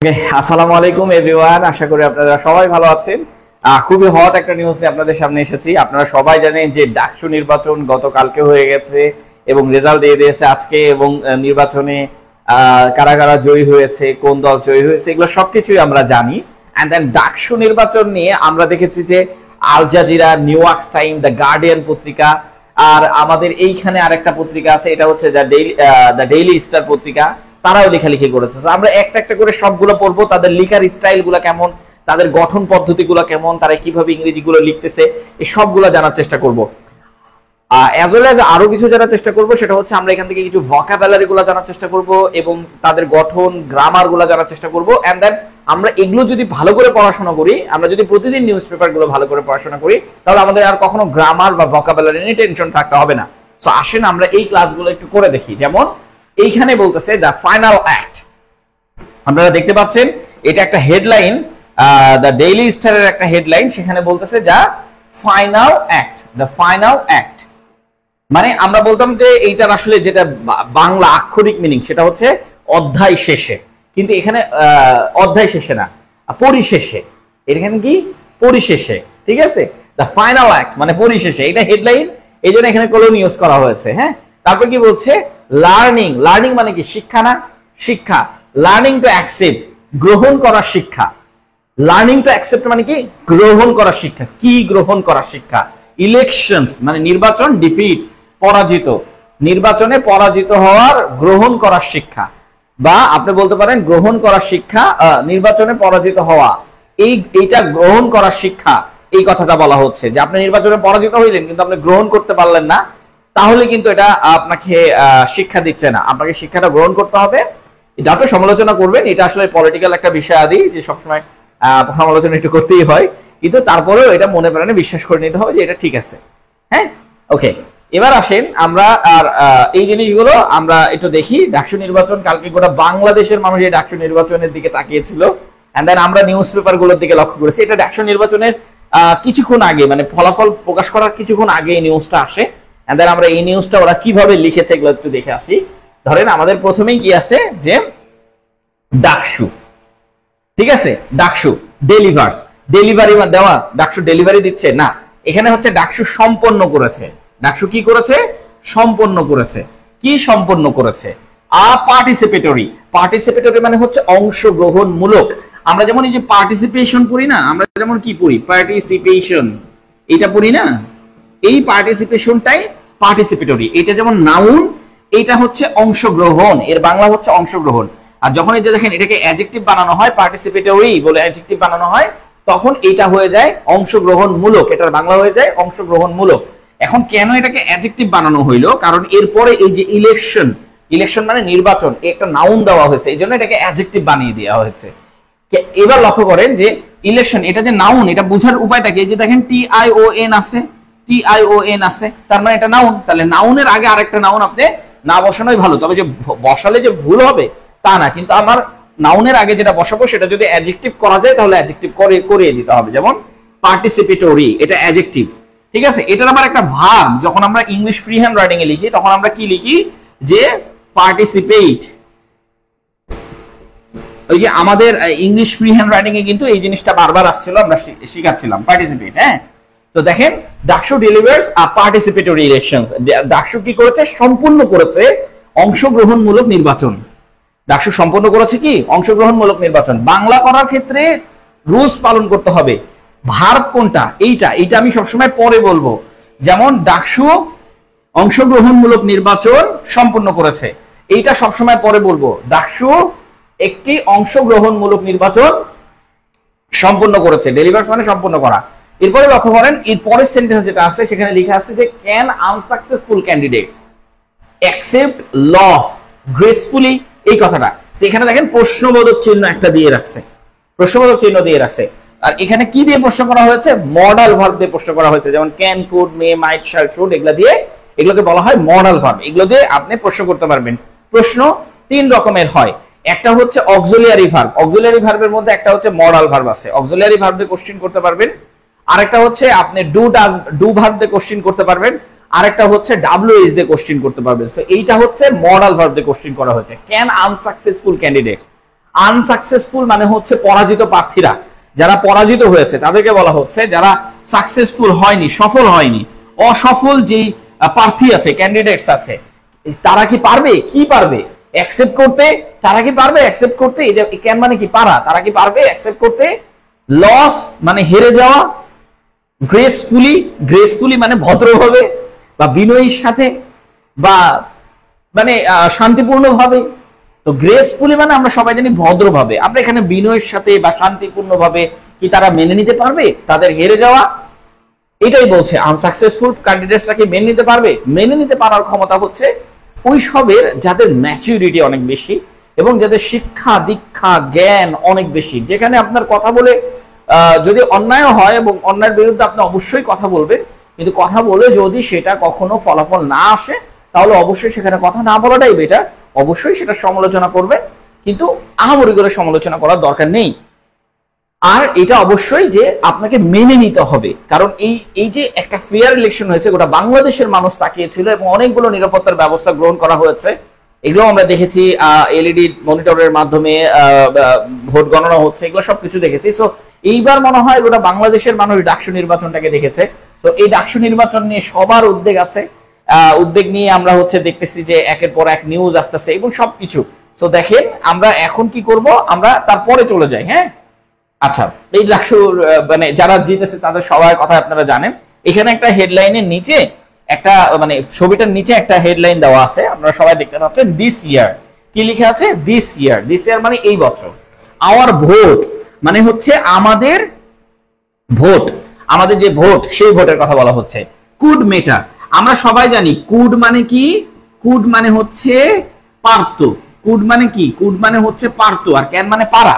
আসসালামু আলাইকুম এভরিওয়ান, আশা করি আপনারা সবাই ভালো আছেন। খুবই হট একটা নিউজ নিয়ে আপনাদের সামনে এসেছি। আপনারা সবাই জানেন যে ডাকসু নির্বাচন গতকালকে হয়ে গেছে এবং রেজাল্ট দিয়ে দিয়েছে আজকে, এবং নির্বাচনে কারা কারা জয়ী হয়েছে, কোন দল জয়ী হয়েছে, এগুলো সবকিছুই আমরা জানি। অ্যান্ড দেন ডাকসু নির্বাচন নিয়ে আমরা দেখেছি যে Al Jazeera, New York Time, the Guardian পত্রিকা, আর আমাদের এইখানে আরেকটা পত্রিকা আছে, এটা হচ্ছে দ্য ডেইলি স্টার পত্রিকা, তারাও লেখালেখি করেছে। আমরা একটা একটা করে সবগুলো পড়বো, তাদের লেখার স্টাইল গুলা কেমন, তাদের গঠন পদ্ধতি গুলা কেমন, তারা কিভাবে ইংরেজি গুলো লিখতেছে, এই সবগুলো জানার চেষ্টা করবো। অ্যাজ ওয়েল অ্যাজ আরো কিছু জানার চেষ্টা করবো, সেটা হচ্ছে আমরা এখান থেকে কিছু ভোকাবুলারি গুলা জানার চেষ্টা করবো এবং তাদের গঠন, গ্রামার গুলা জানার চেষ্টা করবো। এন্ড দেন আমরা এগুলো যদি ভালো করে পড়াশোনা করি, আমরা যদি প্রতিদিন নিউজ পেপার গুলো ভালো করে পড়াশোনা করি, তাহলে আমাদের আর কখনো গ্রামার বা ভোকাবুলারি নিয়ে টেনশন থাকতে হবে না। তো আসেন আমরা এই ক্লাসগুলো একটু করে দেখি। যেমন এইখানে বলতেছে দ্য ফাইনাল অ্যাক্ট, আপনারা দেখতে পাচ্ছেন এটা একটা হেডলাইন, দ্য ডেইলি স্টারের একটা হেডলাইন, সেখানে বলতেছে the final act, the final act. মানে আমরা বলতাম যে এইটার আসলে যেটা বাংলা আক্ষরিক মিনিং সেটা হচ্ছে অধ্যায় শেষে, কিন্তু এখানে অধ্যায় শেষে না, পরিশেষে। এখানে কি পরিশেষে, ঠিক আছে? দ্য ফাইনাল অ্যাক্ট মানে পরিশেষে, এটা হেডলাইন, এই জন্য এখানে কলম ইউজ করা হয়েছে। হ্যাঁ, তারপর কি বলছে? লার্নিং, লার্নিং মানে কি? শিক্ষা না? শিক্ষা। লার্নিং টু অ্যাকসেপ্ট, গ্রহণ করার শিক্ষা। লার্নিং টু অ্যাকসেপ্ট মানে কি? গ্রহণ করার শিক্ষা। কি গ্রহণ করার শিক্ষা? ইলেকশনস মানে নির্বাচন, ডিফিট পরাজিত, নির্বাচনে পরাজিত হওয়ার গ্রহণ করার শিক্ষা, বা আপনি বলতে পারেন গ্রহণ করার শিক্ষা, নির্বাচনে পরাজিত হওয়া, এইটা গ্রহণ করার শিক্ষা। এই কথাটা বলা হচ্ছে যে আপনি নির্বাচনে পরাজিত হইলেন কিন্তু আপনি গ্রহণ করতে পারলেন না, তাহলে কিন্তু এটা আপনাকে শিক্ষা দিচ্ছে না, আপনাকে শিক্ষাটা গ্রহণ করতে হবে। এটা আপনি সমালোচনা করবেন, এটা আসলে পলিটিক্যাল একটা বিষয় আদি, যে সবসময় সমালোচনা একটু করতেই হয়, কিন্তু তারপরেও এটা মনে প্রাণে বিশ্বাস করে নিতে হবে যে এটা ঠিক আছে। হ্যাঁ, ওকে, এবার আসেন আমরা আর এই জিনিসগুলো আমরা একটু দেখি। ডাকসু নির্বাচন কালকে গোটা বাংলাদেশের মানুষ এই ডাকসু নির্বাচনের দিকে তাকিয়েছিল, এন্ড দেন আমরা নিউজ পেপার গুলোর দিকে লক্ষ্য করেছি। এটা ডাকসু নির্বাচনের কিছুক্ষণ আগে, মানে ফলাফল প্রকাশ করার কিছুক্ষণ আগে এই নিউজটা আসে। এন্ড দেন আমরা এই নিউজটা ওরা কিভাবে লিখেছে এগুলো একটু দেখে আসি। ধরেন আমাদের প্রথমেই কি আছে যে ডাকসু, ঠিক আছে? ডাকসু ডেলিভার্স, ডেলিভারি দেওয়া, ডাকসু ডেলিভারি দিচ্ছে না, এখানে হচ্ছে ডাকসু সম্পন্ন করেছে। ডাকসু কি করেছে? সম্পন্ন করেছে। কি সম্পন্ন করেছে? পার্টিসিপেটরি, পার্টিসিপেটরি মানে হচ্ছে অংশগ্রহণমূলক। আমরা যেমন এই যে পার্টিসিপেশন পড়ি না, আমরা যেমন কি পড়ি? পার্টিসিপেশন, এটা পড়ি না? এই পার্টিসিপেশনটাই পার্টিসিপেটরি। এটা যেমন নাউন, এটা হচ্ছে অংশগ্রহণ, এর বাংলা হচ্ছে অংশগ্রহণ। আর যখন এই যে দেখেন এটাকে অ্যাডজেক্টিভ বানানো হয়, পার্টিসিপেটরি বলে অ্যাডজেক্টিভ বানানো হয়, তখন এটা হয়ে যায় অংশগ্রহণমূলক, এটার বাংলা হয়ে যায় অংশগ্রহণমূলক। এখন কেন এটাকে অ্যাডজেক্টিভ বানানো হইলো? কারণ এরপরে এই যে ইলেকশন, ইলেকশন মানে নির্বাচন, একটা নাউন দেওয়া হয়েছে, এই জন্য এটাকে অ্যাডজেক্টিভ বানিয়ে দেওয়া হয়েছে। এবার লক্ষ্য করেন যে ইলেকশন, এটা যে নাউন, এটা বোঝার উপায়টা কি? এই যে দেখেন TION আছে, TION আছে, তার মানে এটা নাউন। তাহলে নাউনের আগে আরেকটা নাউন আপনি না বসানোই ভালো, তবে যে বসালে যে ভুল হবে তা না, কিন্তু আমার নাউনের আগে যেটা বসাবো সেটা যদি অ্যাডজেক্টিভ করা যায় তাহলে অ্যাডজেক্টিভ করিয়ে দিতে হবে। যেমন পার্টিসিপেটরি, এটা অ্যাডজেক্টিভ, ঠিক আছে? এটার আবার একটা ভার্ব, যখন আমরা ইংলিশ ফ্রি হ্যান্ড রাইটিং এ লিখি তখন আমরা কি লিখি? যে পার্টিসিপেট। ওই যে আমাদের ইংলিশ ফ্রি হ্যান্ড রাইটিং এ কিন্তু এই জিনিসটা বারবার আসছিল, আমরা শিখাচ্ছিলাম পার্টিসিপেট। হ্যাঁ, তো দেখেন DUCSU delivers participatory elections, DUCSU কি করেছে? সম্পূর্ণ করেছে অংশগ্রহণমূলক নির্বাচন। ডাকসু সম্পন্ন করেছে কি? অংশগ্রহণমূলক নির্বাচন। বাংলা করার ক্ষেত্রে রুলস পালন করতে হবে। ভার্ব কোনটা? এইটা আমি সবসময় পরে বলবো। যেমন ডাকসু অংশগ্রহণমূলক নির্বাচন সম্পন্ন করেছে, এইটা সবসময় পরে বলবো। ডাকসু একটি অংশগ্রহণমূলক নির্বাচন সম্পন্ন করেছে, ডেলিভার্স মানে সম্পন্ন করা। এরপরে লক্ষ্য করেন এর পরের সেন্টেন্স যেটা আছে সেখানে লেখা আছে যে can unsuccessful candidates accept loss gracefully, এই কথাটা। এখানে দেখেন প্রশ্নবোধক চিহ্ন একটা দিয়ে রাখছে, প্রশ্নবোধক চিহ্ন দিয়ে রাখছে। আর এখানে কি দিয়ে প্রশ্ন করা হয়েছে? মডাল ভার্ব দিয়ে প্রশ্ন করা হয়েছে। যেমন can, could, may, might, shall, should, এগুলা দিয়ে, এগুলোকে বলা হয় মডাল ভার্ব। এগুলো দিয়ে আপনি প্রশ্ন করতে পারবেন। প্রশ্ন তিন রকমের হয়। একটা হচ্ছে অক্সিলিয়ারি ভার্ব, অক্সিলিয়ারি ভার্বের মধ্যে একটা হচ্ছে মডাল ভার্ব আছে, অক্সিলিয়ারি ভার্ব দিয়ে কোশ্চেন করতে পারবেন। আরেকটা হচ্ছে আপনি ডু ভার্ব দিয়ে কোশ্চেন করতে পারবেন। আরেকটা হচ্ছে WH দিয়ে কোশ্চেন করতে পারবেন। সো এইটা হচ্ছে মডাল ভার্ব দিয়ে কোশ্চেন করা হয়েছে, ক্যান আনসাকসেসফুল ক্যান্ডিডেট। আনসাকসেসফুল মানে হচ্ছে পরাজিত প্রার্থীরা, যারা পরাজিত হয়েছে তাদেরকে বলা হচ্ছে, যারা সাকসেসফুল হয়নি, সফল হয়নি, অসফল যেই প্রার্থী আছে, ক্যান্ডিডেটস আছে, তারা কি পারবে? কি পারবে অ্যাকসেপ্ট করতে? তারা কি পারবে অ্যাকসেপ্ট করতে? এই যে ক্যান মানে কি পারা, তারা কি পারবে অ্যাকসেপ্ট করতে? লস মানে হেরে যাওয়া, গ্রেসফুলি, গ্রেসফুলি মানে ভদ্রভাবে বা বিনয়ীর সাথে বা মানে শান্তিপূর্ণভাবে। তো গ্রেসফুলি মানে আমরা সবাই জানি ভদ্রভাবে, আমরা এখানে বিনয়ের সাথে বা শান্তিপূর্ণভাবে কি তারা মেনে নিতে পারবে তাদের হেরে যাওয়া? এটাই বলছে আনসাকসেসফুল ক্যান্ডিডেটসরা কি মেনে নিতে পারবে? মেনে নিতে পারার ক্ষমতা হচ্ছে ওই সবের যাদের ম্যাচুরিটি অনেক বেশি এবং যাদের শিক্ষা দীক্ষা জ্ঞান অনেক বেশি, যেখানে আপনার কথা বলে যদি অন্যায় হয় এবং অন্যায়ের বিরুদ্ধে আপনি অবশ্যই কথা বলবেন, কিন্তু কথা বলে যদি সেটা কখনো ফলাফল না আসে তাহলে অবশ্যই সেখানে কথা না বলাটাই বেটার। অবশ্যই সেটা সমালোচনা করবেন, কিন্তু আহামরি করে সমালোচনা করার দরকার নেই। আর এটা অবশ্যই যে আপনাকে মেনে নিতে হবে, কারণ এই যে একটা ফেয়ার ইলেকশন হয়েছে, গোটা বাংলাদেশের মানুষ তাকিয়েছিল এবং অনেকগুলো নিরাপত্তার ব্যবস্থা গ্রহণ করা হয়েছে। এগুলো আমরা দেখেছি, এলইডি মনিটরের মাধ্যমে ভোট গণনা হচ্ছে, এগুলো সবকিছু দেখেছি। সো এইবার মনে হয় গোটা বাংলাদেশের মানুষ ডাকসু নির্বাচনটাকে দেখেছে। তো এই ডাকসু নির্বাচন নিয়ে সবার উদ্বেগ আছে, উদ্বেগ নিয়ে আমরা হচ্ছে দেখতেছি যে একের পর এক নিউজ আসতেছে এবং সবকিছু। তো দেখেন আমরা এখন কি করব, আমরা তারপরে চলে যাই। হ্যাঁ, আচ্ছা, এই ডাকসুর মানে যারা জিতেছে তাদের সবার কথা আপনারা জানেন। এখানে একটা হেডলাইনের নিচে একটা মানে ছবিটার নিচে একটা হেডলাইন দেওয়া আছে, আপনারা সবাই দেখতে পাচ্ছেন, দিস ইয়ার। কি লিখে আছে? This year. দিস ইয়ার মানে এই বছর। আওয়ার ভোট মানে হচ্ছে আমাদের ভোট, আমাদের যে ভোট সেই ভোটের কথা বলা হচ্ছে। কুড মেটার, আমরা সবাই জানি কুড মানে কি? কুড মানে হচ্ছে পারতো। কুড মানে কি? কুড মানে হচ্ছে পারতো, আর ক্যান মানে পারা,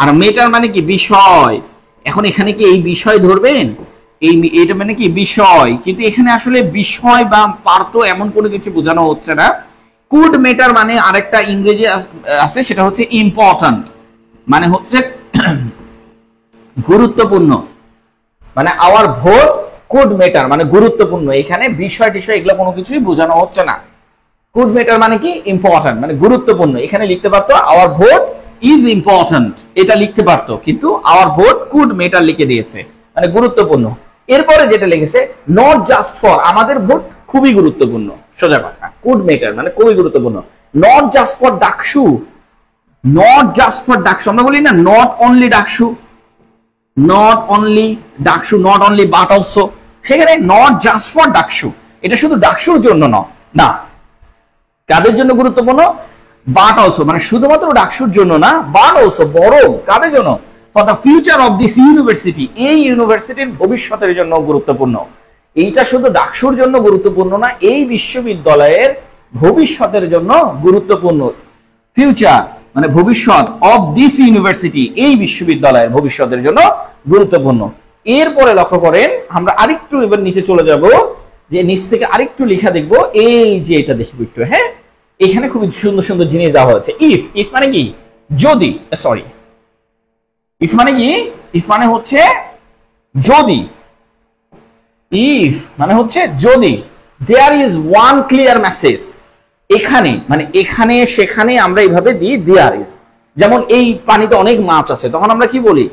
আর মেটার মানে কি? বিষয়। এখন এখানে কি এই বিষয় ধরবেন? এটা মানে কি? বিষয়। কিন্তু এখানে আসলে বিষয় বা পারতো এমন কোনো কিছু বোঝানো হচ্ছে না। কুড মেটার মানে আরেকটা ইংরেজি আছে, সেটা হচ্ছে ইম্পর্ট্যান্ট, মানে হচ্ছে গুরুত্বপূর্ণ। মানে আওয়ার ভোট কুড মেটার মানে গুরুত্বপূর্ণ। এখানে বিষয় টিষয় এগুলো কোনো কিছুই বোঝানো হচ্ছে না। কুড মেটার মানে কি? ইম্পর্ট্যান্ট মানে গুরুত্বপূর্ণ। এখানে লিখতে পারতো আওয়ার ভোট ইজ ইম্পর্ট্যান্ট, এটা লিখতে পারতো, কিন্তু আওয়ার ভোট কুড মেটার লিখে দিয়েছে, মানে গুরুত্বপূর্ণ। এরপরে যেটা লিখেছে, নট জাস্ট ফর, আমাদের ভোট খুবই গুরুত্বপূর্ণ। সোজা কথা, কুড মেটার মানে খুবই গুরুত্বপূর্ণ। Not just for DUCSU, not just for DUCSU, আমরা বলি না not only DUCSU, not only DUCSU, not only but also. সেখানে নট জাস্ট ফর ডাকসু, এটা শুধু ডাকসুর জন্য না, কাদের জন্য গুরুত্বপূর্ণ? বাট অলসো, মানে শুধুমাত্র ডাকসুর জন্য না, বাট অলসো, বরং কাদের জন্য? For the future of this university, এই ইউনিভার্সিটির ভবিষ্যতের জন্য গুরুত্বপূর্ণ। এইটা শুধু ডাকসুর জন্য গুরুত্বপূর্ণ না, এই বিশ্ববিদ্যালয়ের ভবিষ্যতের জন্য গুরুত্বপূর্ণ। ফিউচার মানে ভবিষ্যৎ, অফ দিস ইউনিভার্সিটি, এই বিশ্ববিদ্যালয়ের ভবিষ্যতের জন্য গুরুত্বপূর্ণ। এরপরে লক্ষ্য করেন, আমরা আরেকটু এবার নিচে চলে যাব, যে নিচ থেকে আরেকটু লেখা দেখবো, এই যে এটা দেখবো একটু। হ্যাঁ, এখানে খুব সুন্দর সুন্দর জিনিস দেওয়া হয়েছে। ইফ, ইফ মানে কি? যদি, সরি, ইফ মানে কি? ইফ মানে হচ্ছে যদি, ইফ মানে হচ্ছে যদি। There is one clear message, এখানে মানে এখানে সেখানে আমরা এইভাবে দিই দেয়ার ইজ। যেমন এই পানিতে অনেক মাছ আছে, তখন আমরা কি বলি?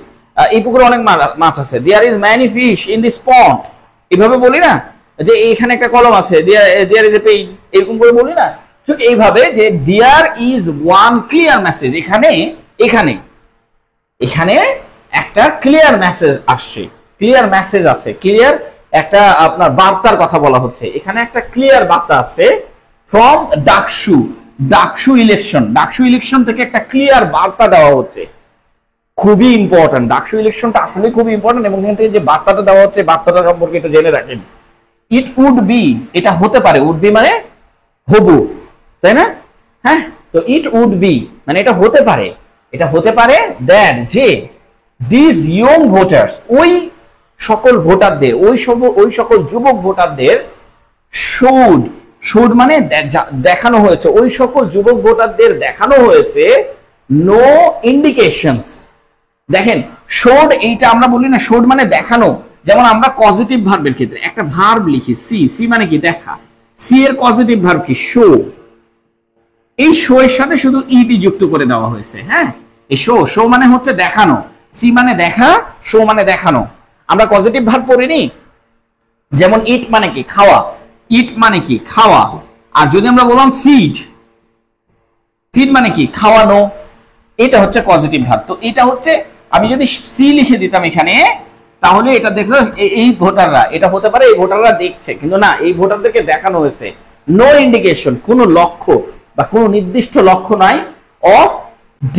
এই পুকুরে অনেক মাছ আছে, there is many fish in this pond, এভাবে বলি না? যে এখানে একটা কলম আছে, দেয়ার ইজ এ পেইন, এরকম করে বলি না? ঠিক এইভাবে যে there is one clear message, এখানে এখানে এখানে একটা ক্লিয়ার মেসেজ আসছে, ক্লিয়ার মেসেজ আছে, ক্লিয়ার একটা আপনার বার্তার কথা বলা হচ্ছে। এখানে একটা ক্লিয়ার বার্তা আছে from DUCSU, DUCSU election, DUCSU election থেকে একটা ক্লিয়ার বার্তা দেওয়া হচ্ছে, খুবই ইম্পর্টেন্ট। ডাকসু ইলেকশনটা আসলে খুবই ইম্পর্টেন্ট, এবং এখান থেকে যে বার্তাটা দেওয়া হচ্ছে, বার্তাটা সম্পর্কে একটু জেনে রাখেন। ইট উড বি, এটা হতে পারে, উড বি মানে হবু, তাই না? হ্যাঁ, তো ইট উড বি মানে এটা হতে পারে, এটা হতে পারে দ্যাট যে দিস ইয়ং ভোটার্স, ওই সকল ভোটারদের, ওই সকল যুবক ভোটারদের, শুড মানে দেখানো হয়েছে, ওই সকল যুবক ভোটারদের দেখানো হয়েছে নো ইন্ডিকেশনস। দেখেন, শোড, এইটা আমরা বলি না, শোড মানে দেখানো। যেমন আমরা পজিটিভ ভার্বের ক্ষেত্রে একটা ভার্ব লিখি, সি মানে কি? দেখা। সি এর পজিটিভ ভার্ব কি? শো। এই শো এর সাথে শুধু ইটি যুক্ত করে দেওয়া হয়েছে। হ্যাঁ, এই শো, শো মানে হচ্ছে দেখানো, সি মানে দেখা, শো মানে দেখানো। আমরা পজিটিভ ভার্ব পড়িনি, যেমন ইট মানে কি খাওয়া, ইট মানে কি খাওয়া। আর যদি আমরা বললাম ফিড, ফিড মানে কি খাওয়ানো, এটা হচ্ছে পজিটিভ ভার্ব। তো এটা হচ্ছে, আমি যদি সি লিখে দিতাম এখানে, তাহলে এটা দেখলো এই ভোটাররা, এটা হতে পারে এই ভোটাররা দেখছে, কিন্তু না, এই ভোটারদেরকে দেখানো হয়েছে। নো ইন্ডিকেশন, কোনো লক্ষ্য বা কোনো নির্দিষ্ট লক্ষ্য নাই অফ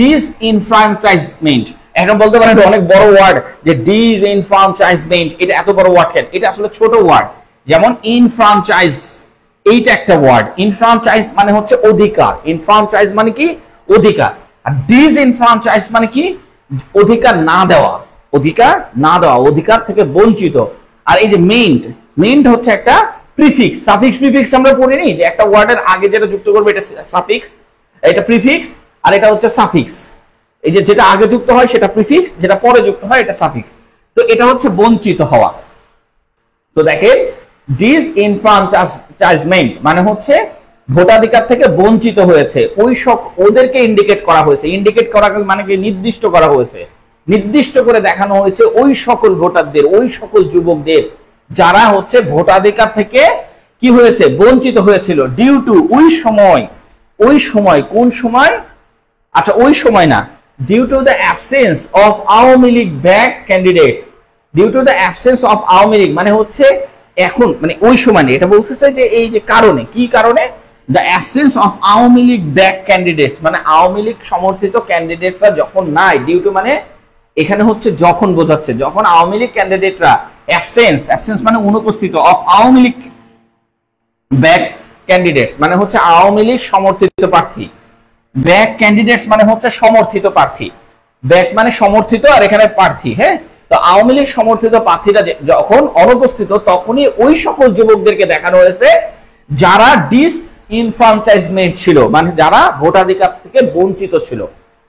ডিসইনফ্রাঞ্চাইজমেন্ট। এখন বলতে পারেন অনেক বড় ওয়ার্ড যে ডিসইনফ্রাঞ্চাইজমেন্ট, এটা এত বড় ওয়ার্ড কেন? এটা আসলে ছোট ওয়ার্ড। যেমন ইনফ্রাঞ্চাইজ, এইটা একটা ওয়ার্ড। ইনফ্রাঞ্চাইজ মানে হচ্ছে অধিকার, ইনফ্রাঞ্চাইজ মানে কি অধিকার, আর ডিসইনফ্রাঞ্চাইজ মানে কি অধিকার না দেওয়া, অধিকার না দেওয়া, অধিকার থেকে বঞ্চিত। আর এই যে মেইন্ট, মেইন্ট হচ্ছে একটা প্রিফিক্স, সাফিক্স প্রিফিক্স আমরা পড়িনি যে একটা ওয়ার্ডের আগে যেটা যুক্ত করবে এটা সাফিক্স, এটা প্রিফিক্স, আর এটা হচ্ছে সাফিক্স। এই যে যেটা আগে যুক্ত হয় সেটা প্রিফিক্স, যেটা পরে যুক্ত হয় এটা সাফিক্স। তো এটা হচ্ছে বঞ্চিত হওয়া। তো দেখেন ডিসইনফ্রাঞ্চাইজমেন্ট মানে হচ্ছে ভোটাধিকার থেকে বঞ্চিত হয়েছে, ওই সব ওদেরকে ইন্ডিকেট করা হয়েছে। ইন্ডিকেট করা মানে কি নির্দিষ্ট করা হয়েছে, নির্দিষ্ট করে দেখানো হয়েছে ওই সকল ভোটারদের, ওই সকল যুবকদের যারা হচ্ছে ভোটাধিকার থেকে কি হয়েছে বঞ্চিত হয়েছিল, ডিউ টু ওই সময়, ওই সময় কোন সময়, আচ্ছা ওই সময় না, due to the absence of Awami League back candidates. Due to the absence of Awami League মানে হচ্ছে এখন, মানে ওই সময় নেই, এটা বলতেছে যে এই যে কারণে, কি কারণে, the absence of Awami League back candidates, মানে আওয়ামী লীগ সমর্থিত ক্যান্ডিডেটরা যখন নাই, ডিউ টু মানে এখানে হচ্ছে যখন বোঝাচ্ছে, যখন আওয়ামী লীগ ক্যান্ডিডেটরা অ্যাবসেন্স, অ্যাবসেন্স মানে অনুপস্থিত, of Awami League back candidates মানে হচ্ছে আওয়ামী লীগ সমর্থিত প্রার্থী, ব্যাক ক্যান্ডিডেটস মানে হচ্ছে সমর্থিত প্রার্থী, ব্যাক মানে সমর্থিত আর এখানে প্রার্থী। হ্যাঁ, তো আওয়ামী লীগ সমর্থিত প্রার্থীরা যখন অনুপস্থিত, তখনই ওই সকল যুবকদেরকে দেখানো হয়েছে যারা ডিসইনফ্রাঞ্চাইজমেন্ট ছিল, মানে যারা ভোটাধিকার থেকে বঞ্চিত ছিল,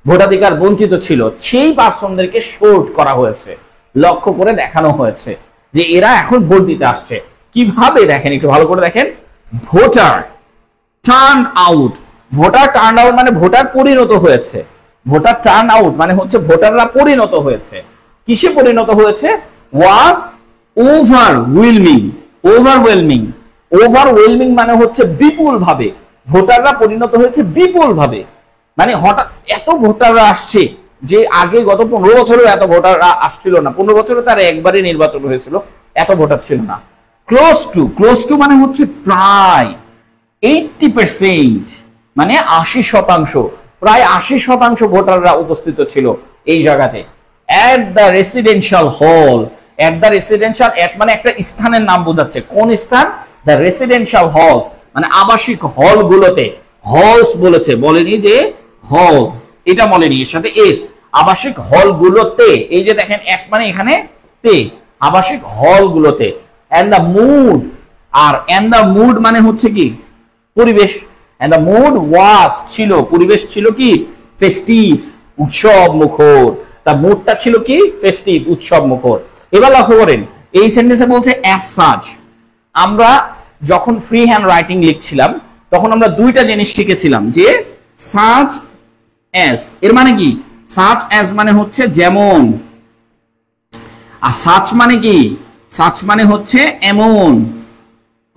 ভোটাধিকার বঞ্চিত ছিল, সেই পার্সনদেরকে শোর্ট করা হয়েছে, লক্ষ্য করে দেখানো হয়েছে যে এরা এখন ভোট দিতে আসছে। কিভাবে দেখেন, একটু ভালো করে দেখেন। Voter turn out, voter turn out মানে ভোটার পরিণত হয়েছে, ভোটার টার্ন আউট মানে হচ্ছে ভোটাররা পরিণত হয়েছে। কিসে পরিণত হয়েছে? ওয়াজ ওভারওয়েলমিং, ওভারওয়েলমিং, ওভারওয়েলমিং মানে হচ্ছে বিপুল ভাবে, ভোটাররা পরিণত হয়েছে বিপুল ভাবে, মানে হঠাৎ এত ভোটাররা আসছে যে আগে গত 15 বছরেও এত ভোটাররা আসছিল না, 15 বছরে তার একবারই নির্বাচন হয়েছিল, এত ভোটার ছিল না। ক্লোজ টু, ক্লোজ টু মানে হচ্ছে প্রায়, 80% মানে 80%, প্রায় 80% ভোটাররা উপস্থিত ছিল এই জায়গাতে। এট দ্য রেসিডেন্সিয়াল হল, এট দ্য রেসিডেন্সিয়াল, এট মানে একটা স্থানের নাম বোঝাচ্ছে, কোন স্থান? দ্য রেসিডেন্সিয়াল হলস মানে আবাসিক হল গুলোতে, হলস বলেছে, বলেনি যে হল, এটা বলেনি, এর সাথে এস, আবাসিক হল গুলোতে, এই যে দেখেন এক মানে এখানে তে, আবাসিক হল গুলোতে। এন্ড দ্য মুড, আর এন্ড দ্য মুড মানে হচ্ছে কি পরিবেশ, এন্ড দ্য মুড ওয়াজ ছিল, পরিবেশ ছিল কি ফেস্টিভ, উৎসব মুখর, তার মুডটা ছিল কি ফেস্টিভ, উৎসব মুখর। এবার লক্ষ্য করেন এই সেন্টেন্সে বলছে অ্যাজ সাচ। আমরা যখন ফ্রি হ্যান্ড রাইটিং লিখছিলাম তখন আমরা দুইটা জিনিস শিখেছিলাম, যে সাচ অ্যাজ এর মানে কি, সাচ অ্যাজ মানে হচ্ছে যেমন, আর সাচ মানে কি, সাচ মানে হচ্ছে এমন।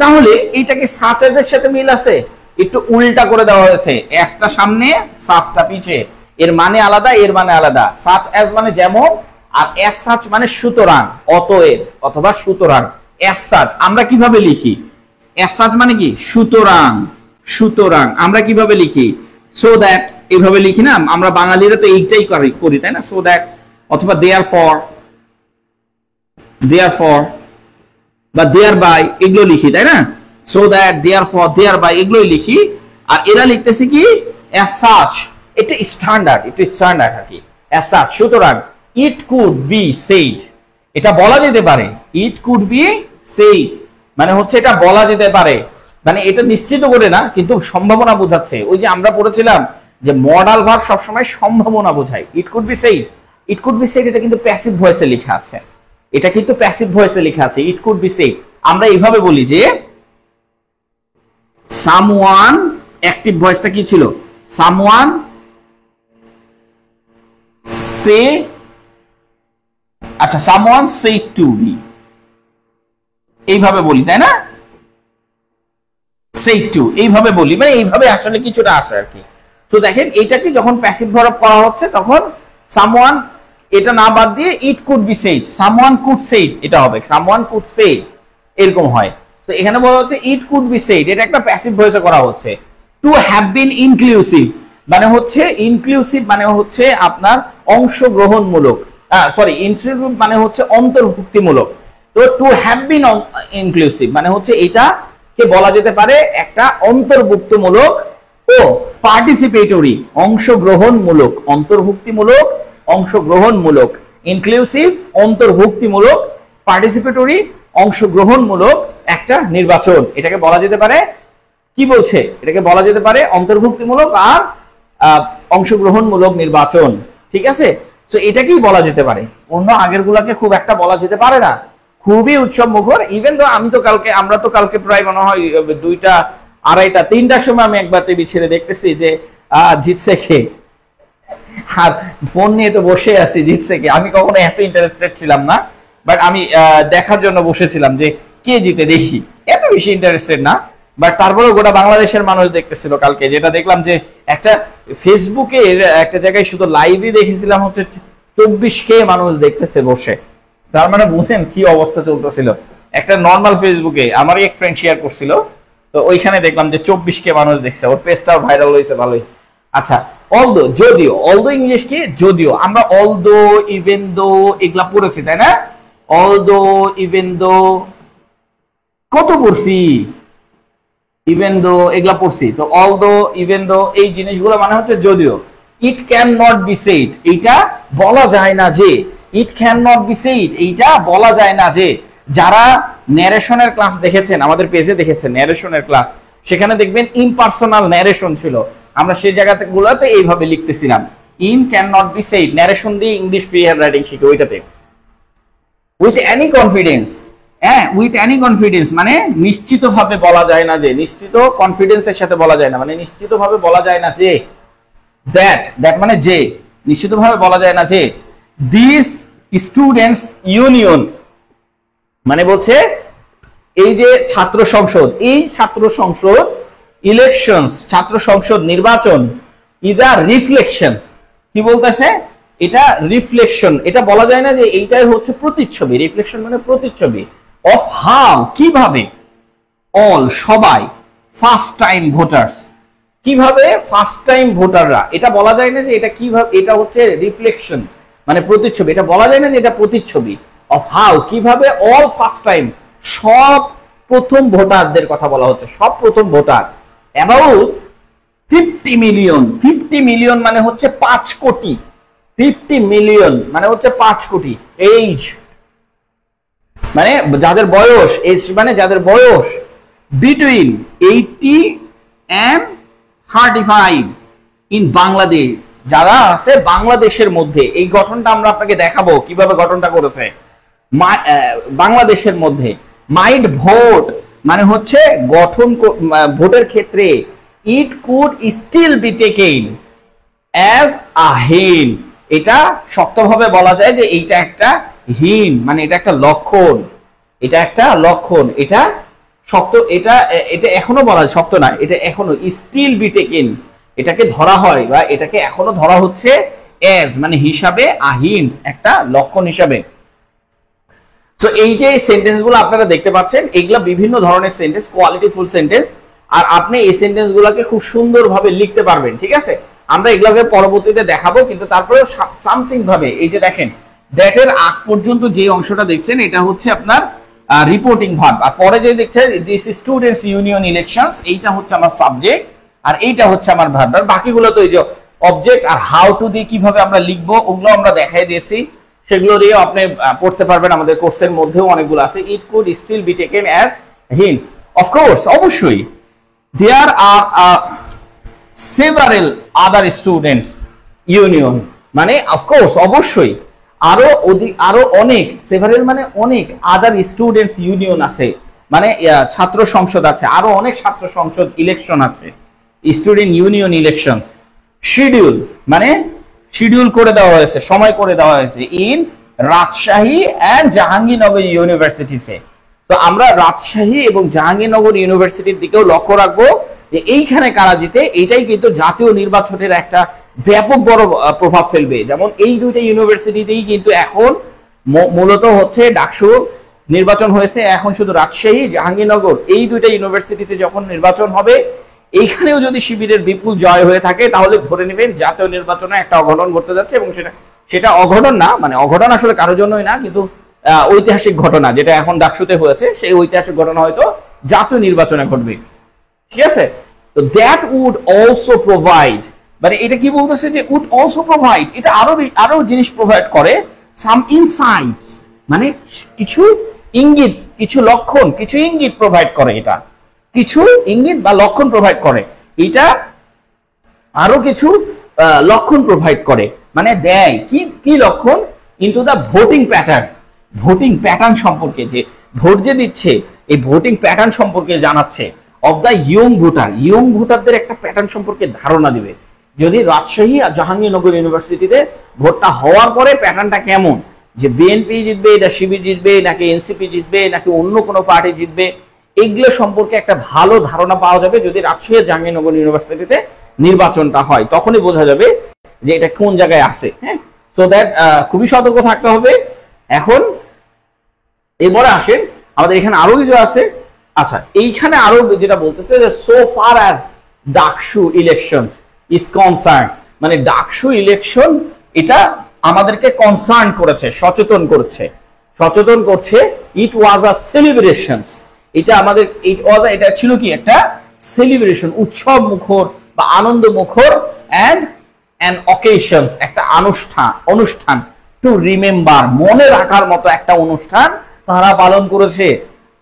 তাহলে এইটাকে সাচ অ্যাজ এর সাথে মিল আছে? একটু উল্টা করে দেওয়া হয়েছে, অ্যাজটা সামনে সাচটা পিছে, এর মানে আলাদা, এর মানে আলাদা। সাচ অ্যাজ মানে যেমন, আর অ্যাজ সাচ মানে সুতরাং, অতএব অথবা সুতরাং। অ্যাজ সাচ আমরা কিভাবে লিখি? অ্যাজ সাচ মানে কি সুতরাং, সুতরাং আমরা কিভাবে লিখি? সো দ্যাট, এইভাবে লিখি না আমরা বাঙালিরা, তো এইটাই করি তাই না? সো দ্যাট অথবা দেয়ার ফর, দেয়ার ফর বা দেয়ার বাই, এগুলো লিখি তাই না? So that, therefore, thereby এগুলোই লিখি। আর এরা লিখতেছে কি অ্যাজ সাচ, এটা স্ট্যান্ডার্ড, এটা স্ট্যান্ডার্ড আর কি। অ্যাজ সাচ সুতরাং, ইট কুড বি সেইড, এটা বলা যেতে পারে, ইট কুড বি সেইড মানে হচ্ছে এটা বলা যেতে পারে, মানে এটা নিশ্চিত করে না কিন্তু সম্ভাবনা বোঝাচ্ছে। ওই যে আমরা পড়েছিলাম যে মডাল ভার্ব সবসময় সম্ভাবনা বোঝায়। ইট could be said, it could be said এটা কিন্তু প্যাসিভ ভয়েসে লেখা আছে, এটা কিন্তু প্যাসিভ ভয়েসে লেখা আছে, ইট কুড বি সেইড। আমরা এইভাবে বলি যে সামওয়ান, অ্যাক্টিভ ভয়েসটা কি ছিল? সামওয়ান সে, আচ্ছা সামওয়ান সেড টু মি, এইভাবে বলি তাই না, সেড টু এইভাবে বলি, মানে এইভাবে আসলে কিছুটা আসে আর কি। তো দেখেন এইটাকে যখন প্যাসিভ ভার্ব করা হচ্ছে তখন সামওয়ান এটা না বাদ দিয়ে it could be said, someone could said এটা হবে, সামওয়ান কুড সে এরকম হয়। তো এখানে বলা হচ্ছে ইট কুড বি সেড, এটা একটা প্যাসিভ ভয়েসে করা হচ্ছে। টু হ্যাভ বিন ইনক্লুসিভ মানে হচ্ছে ইনক্লুসিভ মানে হচ্ছে আপনার অংশগ্রহণমূলক, সরি ইনক্লুসিভ মানে হচ্ছে অন্তর্ভুক্তিমূলক। তো টু হ্যাভ বিন ইনক্লুসিভ মানে হচ্ছে এটা কে বলা যেতে পারে একটা অন্তর্ভুক্তমূলক ও পার্টিসিপেটরি অংশগ্রহণমূলক, অন্তর্ভুক্তিমূলক অংশগ্রহণমূলক, ইনক্লুসিভ অন্তর্ভুক্তিমূলক, পার্টিসিপেটরি অংশগ্রহণমূলক একটা নির্বাচন, এটাকে বলা যেতে পারে কি বলছে, এটাকে বলা যেতে পারে অন্তর্ভুক্তিমূলক আর অংশগ্রহণমূলক নির্বাচন, ঠিক আছে। তো এটাকেই বলা যেতে পারে, অন্য আগের গুলাকে খুব একটা বলা যেতে পারে না, খুবই উৎসব মুখর। ইভেন তো আমরা তো কালকে প্রায় মনে হয় 2টা, 2:30, 3টার সময় আমি একবার টিভি ছেড়ে দেখতেছি যে জিতছে কে, আর ফোন নিয়ে তো বসে আছি জিতছে কে। আমি কখনো এত ইন্টারেস্টেড ছিলাম না, বাট আমি দেখার জন্য বসেছিলাম যে কে জিতে, দেখি, এত বেশি ইন্টারেস্টেড না, বাট তারপরে গোটা বাংলাদেশের মানুষ দেখতেছিল কালকে। যেটা দেখলাম যে একটা ফেসবুকে একটা জায়গায় শুধু লাইভই দেখেছিলাম হচ্ছে 24K মানুষ দেখতেছে বসে, তার মানে বুঝেন কি অবস্থা চলতেছিল। একটা নর্মাল ফেসবুকে আমারই এক ফ্রেন্ড শেয়ার করছিল, তো ওইখানে দেখলাম যে 24K মানুষ দেখছে, ওর পেজটাও ভাইরাল হয়েছে ভালোই। আচ্ছা অলদো, যদিও, অলদো ইংলিশ কি যদিও, আমরা অলদো ইভেন দো এগুলা পড়েছি তাই না, অলদো ইভেন দো কত পড়ছি, ইভেন দো এগুলা পড়ছি। তো অলদো ইভেন দো এই জিনিসগুলো মানে হচ্ছে যদিও। It can not be shed এইটা বলা যায় না যে, it can not be shed এইটা বলা যায় না যে। যারা ন্যারেশনের ক্লাস দেখেছেন, আমাদের পেজে দেখেছেন ন্যারেশনের ক্লাস, সেখানে দেখবেন ইমপার্সোনাল ন্যারেশন ছিল, আমরা সেই জায়গাতে গুলোতে এইভাবে লিখতেছিলাম, in can not be said, narration দিয়ে ইংলিশ ফ্রি হ্যান্ড রাইটিং শিখে ওইটাতে। উইথ এনি কনফিডেন্স, হ্যাঁ উইথ এনি কনফিডেন্স মানে নিশ্চিতভাবে বলা যায় না যে, নিশ্চিত কনফিডেন্সের সাথে বলা যায় না, মানে নিশ্চিতভাবে বলা যায় না যে, দ্যাট মানে যে, নিশ্চিতভাবে বলা যায় না যে, দিস স্টুডেন্টস ইউনিয়ন মানে বলছে এই যে ছাত্র সংসদ, এই ছাত্র সংসদ ইলেকশনস, ছাত্র সংসদ নির্বাচন, ইদার রিফ্লেকশন, কি বলতেছে এটা রিফ্লেকশন, এটা বলা যায় না যে এইটাই হচ্ছে প্রতিচ্ছবি, রিফ্লেকশন মানে প্রতিচ্ছবি, অফ হাউ কিভাবে, অল সবাই, ফার্স্ট টাইম ভোটার্স কিভাবে, ফার্স্ট টাইম ভোটাররা, এটা বলা যায় না যে এটা কিভাবে, এটা হচ্ছে রিফ্লেকশন মানে প্রতিচ্ছবি, এটা বলা যায় না যে এটা প্রতিচ্ছবি, অফ হাউ কিভাবে, অল ফার্স্ট টাইম সব প্রথম ভোটারদের কথা বলা হচ্ছে, সব প্রথম ভোটার, অ্যাবাউট 50 মিলিয়ন, 50 মিলিয়ন মানে হচ্ছে 5 কোটি, 50 মিলিয়ন মানে হচ্ছে 5 কোটি, এজ মানে যাদের বয়স, এজ মানে যাদের বয়স বিটুইন 80 and 35 ইন বাংলাদেশ, যারা আছে বাংলাদেশের মধ্যে। এই গঠনটা আমরা আপনাকে দেখাবো কিভাবে গঠনটা করেছে, বাংলাদেশের মধ্যে। মাইট ভোট মানে হচ্ছে গঠন, ভোটের ক্ষেত্রে, it could still be taken as a হিন, এটা শক্তভাবে বলা যায় যে এইটা একটা হিন মানে এটা একটা লক্ষণ, এটা একটা লক্ষণ, এটা শক্ত, এটা এখনো বলা শক্ত না, এটা এখনো স্টিল বি টেকেন, এটাকে ধরা হয় বা এটাকে এখনো ধরা হচ্ছে অ্যাজ মানে হিসাবে, আহিন একটা লক্ষণ হিসাবে। তো এই যে সেন্টেন্স গুলো আপনারা দেখতে পাচ্ছেন, এগুলা বিভিন্ন ধরনের সেন্টেন্স, কোয়ালিটিফুল সেন্টেন্স, আর আপনি এই সেন্টেন্স গুলাকে খুব সুন্দরভাবে লিখতে পারবেন, ঠিক আছে। আমরা এগুলোকে পরবর্তীতে দেখাবো, কিন্তু তারপরে সামথিং ভাবে এই যে দেখেন দ্যাট এর আগ পর্যন্ত যে অংশটা দেখছেন এটা হচ্ছে আপনার রিপোর্টিং ভার্ব, আর পরে যে দেখছেন দিস স্টুডেন্টস ইউনিয়ন ইলেকশনস, এইটা হচ্ছে আমার সাবজেক্ট আর এইটা হচ্ছে আমার ভার্ব, আর বাকিগুলো তো এই যে অবজেক্ট আর হাউ টু দিয়ে কিভাবে আমরা লিখবো ওগুলো আমরা দেখাই দিয়েছি, সেগুলো দিয়ে আপনি পড়তে পারবেন, আমাদের কোর্সের মধ্যেও অনেকগুলো আছে। It could still be taken as hint, of course অবশ্যই, there are several other students union মানে অফকোর্স অবশ্যই আরো অনেক, সেভারেল মানে অনেক, আদার স্টুডেন্টস ইউনিয়ন আছে মানে ছাত্র সংসদ আছে, আরো অনেক ছাত্র সংসদ ইলেকশন আছে, স্টুডেন্ট ইউনিয়ন ইলেকশন। শিডিউল মানে শিডিউল করে দেওয়া হয়েছে, সময় করে দেওয়া হয়েছে ইন রাজশাহী এন্ড জাহাঙ্গীরনগর ইউনিভার্সিটিসে। তো আমরা রাজশাহী এবং জাহাঙ্গীরনগর ইউনিভার্সিটির দিকেও লক্ষ্য রাখবো যে এইখানে কারা জিতে। এইটাই কিন্তু জাতীয় নির্বাচনের একটা ব্যাপক বড় প্রভাব ফেলবে। যেমন এই দুইটা ইউনিভার্সিটিতেই কিন্তু এখন মূলত হচ্ছে ডাকসু নির্বাচন হয়েছে, এখন শুধু রাজশাহী জাহাঙ্গীরনগর এই দুইটা ইউনিভার্সিটিতে যখন নির্বাচন হবে, এইখানেও যদি শিবিরের বিপুল জয় হয়ে থাকে তাহলে ধরে নেবেন জাতীয় নির্বাচনে একটা অঘটন ঘটতে যাচ্ছে। এবং সেটা অঘটন না, মানে অঘটন আসলে কারোর জন্যই না, কিন্তু ঐতিহাসিক ঘটনা যেটা এখন ডাকসুতে হয়েছে, সেই ঐতিহাসিক ঘটনা হয়তো জাতীয় নির্বাচনে ঘটবে। ঠিক আছে, তো দ্যাট উড অলসো প্রোভাইড, মানে এটা কি বলতেছে যে উড অলসো প্রোভাইড, এটা আরো জিনিস প্রোভাইড করে, সাম ইনসাইটস, মানে কিছু ইঙ্গিত, কিছু লক্ষণ, কিছু ইঙ্গিত প্রোভাইড করে, এটা কিছু ইঙ্গিত বা লক্ষণ প্রোভাইড করে, এটা আরো কিছু লক্ষণ প্রোভাইড করে, মানে দেয় কি কি লক্ষণ, into the voting pattern, voting pattern সম্পর্কে, যে ভোট যে দিচ্ছে এই ভোটিং প্যাটার্ন সম্পর্কে জানাচ্ছে, of the young voter, young ভোটারদের একটা প্যাটার্ন সম্পর্কে ধারণা দিবে। যদি রাজশাহী আর জাহাঙ্গীরনগর ইউনিভার্সিটিতে ভোটটা হওয়ার পরে প্যাটার্নটা কেমন, যে বিএনপি জিতবে, এটা শিবির জিতবে, নাকি এনসিপি জিতবে, নাকি অন্য কোনো পার্টি জিতবে, এগুলো সম্পর্কে একটা ভালো ধারণা পাওয়া যাবে যদি রাজশাহী জাহাঙ্গীরনগর ইউনিভার্সিটিতে নির্বাচনটা হয়। তখনই বোঝা যাবে যে এটা কোন জায়গায় আছে। হ্যাঁ, সো দ্যাট খুবই সতর্ক থাকতে হবে। এখন এবারে আসেন, আমাদের এখানে আরো কিছু আছে। আচ্ছা, এইখানে আরো যেটা বলতেছে যে so far as DUCSU elections is concern, মানে ডাকসু ইলেকশন এটা আমাদেরকে কনসার্ন করেছে, সচেতন করছে। ইট ওয়াজ আ সেলিব্রেশনস, এটা আমাদের এটা ছিল কি একটা সেলিব্রেশন, উৎসব মুখর বা আনন্দ মুখর, এন্ড অ্যান অকেশনস, একটা অনুষ্ঠান টু রিমেম্বার, মনে রাখার মতো একটা অনুষ্ঠান তারা পালন করেছে।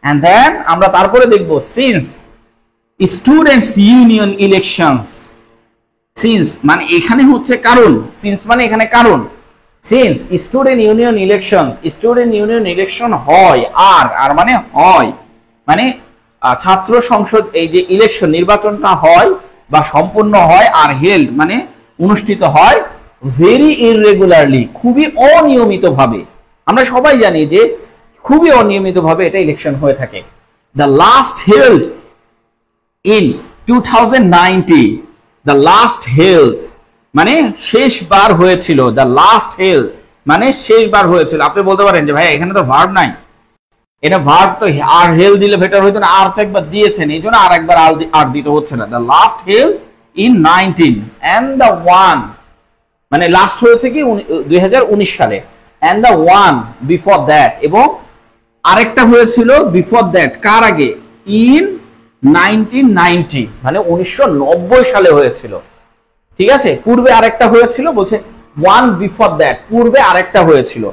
এন্ড দেন আমরা তারপরে দেখব since students union elections, since মানে এখানে হচ্ছে কারণ, সিন্স মানে এখানে কারণ, সিন্স স্টুডেন্ট ইউনিয়ন ইলেকশন হয়, আর মানে হয়, মানে ছাত্র সংসদ এই যে ইলেকশন নির্বাচনটা হয় বা সম্পন্ন হয়, আর হেল্ড মানে অনুষ্ঠিত হয় ভেরি ইররেগুলারলি, খুবই অনিয়মিতভাবে। আমরা সবাই জানি যে খুবই অনিয়মিতভাবে এটা ইলেকশন হয়ে থাকে। The last held in 2019, the last held মানে শেষবার হয়েছিল, দ্য লাস্ট হেল্ড মানে শেষবার হয়েছিল। আপনি বলতে পারেন যে ভাই এখানে তো ভার্ব নাই, এটা ভার্ব তো আর হেল দিলে বেটার হইতো না, আর তো একবার দিয়েছেন এই জন্য আর একবার আর দিতে হচ্ছে না। The last held in 19 and the one, মানে লাস্ট হয়েছে কি 2019 সালে, and the one before that, এবং আরেকটা হয়েছিল বিফোর দ্যাট, কার আগে, ইন 1990, মানে 1990 সালে হয়েছিল। ঠিক আছে, পূর্বে আরেকটা হয়েছিল, বলছে ওয়ান বিফোর দ্যাট, পূর্বে আরেকটা হয়েছিল,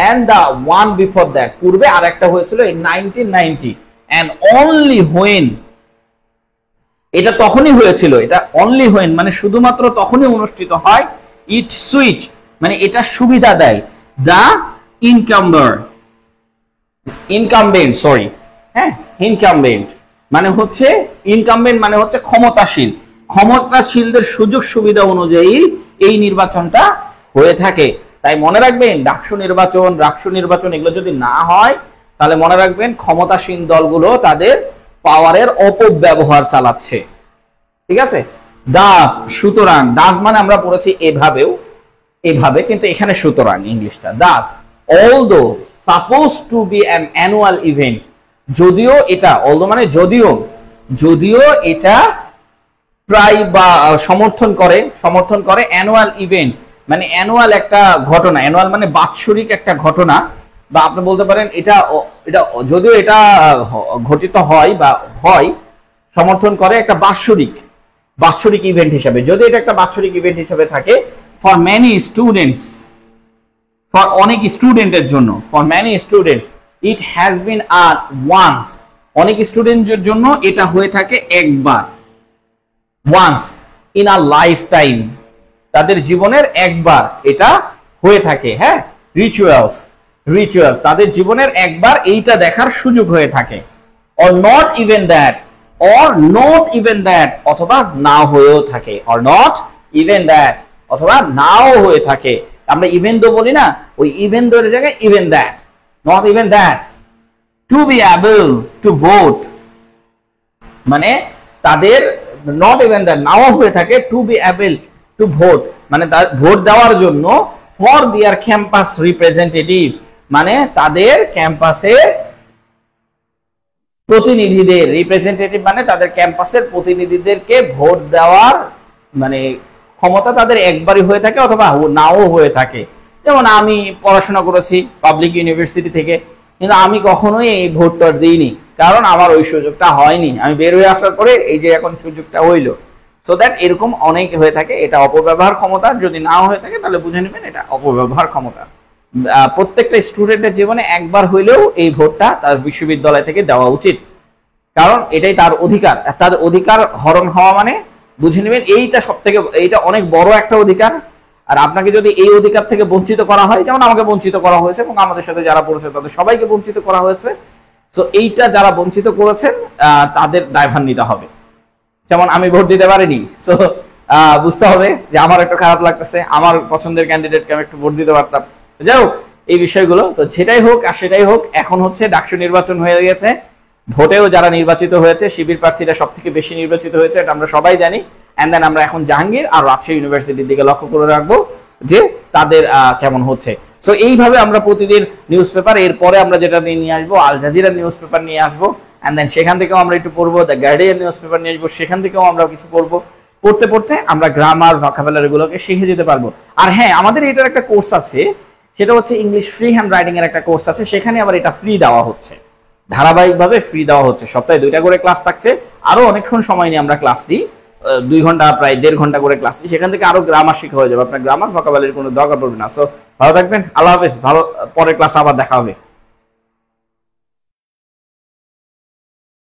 and the one before that, পূর্বে আরেকটা হয়েছিল in 1990, and only when, এটা তখনই হয়েছিল, এটা only when মানে শুধুমাত্র তখনই অনুষ্ঠিত হয়, it switch মানে এটা সুবিধা দেয়, the incumbent সরি, হ্যাঁ, incumbent মানে হচ্ছে ক্ষমতাশীলদের সুযোগ সুবিধা অনুযায়ী এই নির্বাচনটা হয়ে থাকে। তাই মনে রাখবেন ডাকসু নির্বাচন এগুলো যদি না হয় তাহলে মনে রাখবেন ক্ষমতাসীন দলগুলো তাদের পাওয়ারের অপব্যবহার চালাচ্ছে। ঠিক আছে, দাস, সুতরাং, দাস মানে আমরা পড়েছি এভাবে, কিন্তু এখানে সুতরাং ইংলিশটা Das, although suppose two be an annual event, যদিও এটা, অলদো মানে যদিও এটা প্রায় বা সমর্থন করে অ্যানুয়াল ইভেন্ট মানে অ্যানুয়াল একটা ঘটনা, অ্যানুয়াল মানে বাৎসরিক একটা ঘটনা, বা আপনি বলতে পারেন এটা যদিও এটা ঘটিত হয় বা হয়, সমর্থন করে একটা বাৎসরিক ইভেন্ট হিসাবে, যদি এটা একটা বাৎসরিক ইভেন্ট হিসাবে থাকে, ফর মেনি স্টুডেন্টস, ফর অনেক স্টুডেন্টের জন্য, for many students it has been are once, অনেক স্টুডেন্টের জন্য এটা হয়ে থাকে একবার, once in a lifetime, তাদের জীবনের একবার এটা হয়ে থাকে। হ্যাঁ, রিচুয়ালস তাদের জীবনের একবার এইটা দেখার সুযোগ হয়ে থাকে। or not even that, অথবা না হয়েও থাকে, or not even that, অথবা নাও হয়ে থাকে। আমরা ইভেন দো বলি না, ওই ইভেন দো এর জায়গায় even that, not even that. To be able to vote মানে তাদের নট ইভেন দ্যাট নাও হয়ে থাকে, to be able to vote মানে ভোট দেওয়ার জন্য, ফর দেয়ার ক্যাম্পাস রিপ্রেজেন্টেটিভ মানে তাদের ক্যাম্পাসের প্রতিনিধিদের, রিপ্রেজেন্টেটিভ মানে তাদের ক্যাম্পাসের প্রতিনিধিদেরকে ভোট দেওয়ার মানে ক্ষমতা তাদের একবারই হয়ে থাকে অথবা নাও হয়ে থাকে। যেমন আমি পড়াশোনা করেছি পাবলিক ইউনিভার্সিটি থেকে, কিন্তু আমি কখনোই এই ভোটটা দিইনি, কারণ আমার ওই সুযোগটা হয়নি। আমি বের হয়ে আসার পরে এই যে এখন সুযোগটা হইলো। সো দ্যাট এরকম অনেক হয়ে থাকে। এটা অপব্যবহার ক্ষমতা, যদি নাও হয়ে থাকে তাহলে বুঝে নেবেন এটা অপব্যবহার ক্ষমতা। প্রত্যেকটা স্টুডেন্টের জীবনে একবার হইলেও এই ভোটটা তার বিশ্ববিদ্যালয় থেকে দেওয়া উচিত, কারণ এটাই তার অধিকার। তার অধিকার হরণ হওয়া মানে বুঝে নেবেন এইটা সব থেকে, এইটা অনেক বড় একটা অধিকার। আর আপনাকে যদি এই অধিকার থেকে বঞ্চিত করা হয়, যেমন আমাকে বঞ্চিত করা হয়েছে এবং আমাদের সাথে যারা পড়েছে তাদের সবাইকে বঞ্চিত করা হয়েছে, তো এইটা যারা বঞ্চিত করেছেন তাদের দায়ভার নিতে হবে। যেমন আমি ভোট দিতে পারিনি, সো বুঝতে হবে যে আমার একটু খারাপ লাগতেছে, আমার পছন্দের ক্যান্ডিডেটকে আমি একটু ভোট দিতে পারতাম। যাই হোক এই বিষয়গুলো তো যেটাই হোক আর সেটাই হোক, এখন হচ্ছে ডাকসু নির্বাচন হয়ে গেছে। ভোটেও যারা নির্বাচিত হয়েছে, শিবির প্রার্থীরা সব থেকে বেশি নির্বাচিত হয়েছে, এটা আমরা সবাই জানি। এন্ড দেন আমরা এখন জাহাঙ্গীর আর রাজশাহী ইউনিভার্সিটির দিকে লক্ষ্য করে রাখবো যে তাদের কেমন হচ্ছে। সো এইভাবে আমরা প্রতিদিন নিউজ পেপার, এরপরে আমরা যেটা নিয়ে আসবো আল জাজিরা নিউজ পেপার নিয়ে আসবো, এন্ড দেন সেখান থেকেও আমরা একটু পড়বো, দ্য গার্ডিয়ান নিউজ পেপার নিয়ে আসবো, সেখান থেকেও আমরা কিছু পড়বো। পড়তে পড়তে আমরা গ্রামার ভোকাবুলারি গুলোকে শিখে যেতে পারবো। আর হ্যাঁ, আমাদের এটার একটা কোর্স আছে, সেটা হচ্ছে ইংলিশ ফ্রি হ্যান্ড রাইটিং এর একটা কোর্স আছে, সেখানে আবার এটা ফ্রি দেওয়া হচ্ছে, ধারাবাহিকভাবে ফ্রি দেওয়া হচ্ছে। সপ্তাহে 2টা করে ক্লাস থাকছে, আরো অনেকক্ষণ সময় নিয়ে আমরা ক্লাস দিই, 2 ঘন্টা প্রায় 1.5 ঘন্টা করে ক্লাস দিই। সেখান থেকে আরো গ্রামার শিখা হয়ে যাবে, আপনার গ্রামার ভোকাবুলারির কোনো দরকার পড়বে না। সো ভালো থাকবেন, আল্লাহ হাফেজ, ভালো পরের ক্লাসে আবার দেখা হবে।